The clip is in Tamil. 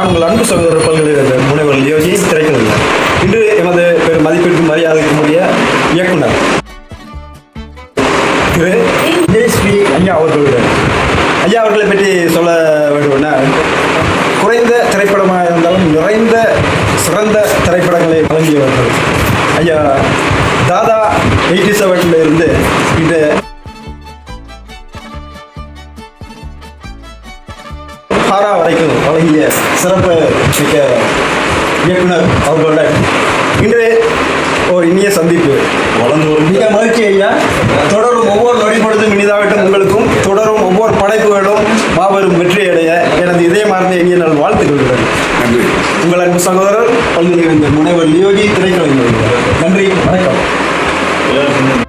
நான் உங்கள் அன்பு சகோதரர் பல்கலைக்கழக முனைவர் யோகி திரைக்கலைஞர். இன்று எமது மதிப்பிற்கும் மரியாதைக்குரிய இயக்குனர் திரு ஜெயஸ்ரீ ஐயா அவர்களை பற்றி சொல்ல வேண்டும்னா, குறைந்த திரைப்படமாக இருந்தாலும் நிறைந்த சிறந்த திரைப்படங்களை வழங்கியவர்கள். ஐயா தாதா 87 இருந்து இந்த ஹாரா வரைக்கும் வழங்கிய சிறப்பு மிக்க இயக்குனர் அவர்களுடன் இன்று ஒரு இனிய சந்திப்பு வளர்ந்து ஒரு மிக மகிழ்ச்சி. ஐயா, தொடரும் ஒவ்வொரு நொடிப்பொழுதும் இனிதாகட்டும். உங்களுக்கும் தொடரும் ஒவ்வொரு படைப்புகளும் மாபெரும் வெற்றி அடைய எனது இதயமார்ந்த இனிய நாள் வாழ்த்துக்கள். நன்றி. உங்கள் அன்பு சகோதரர் பல்கலைக்கழக முனைவர் யோகி திரைக்கலைஞர். நன்றி, வணக்கம்.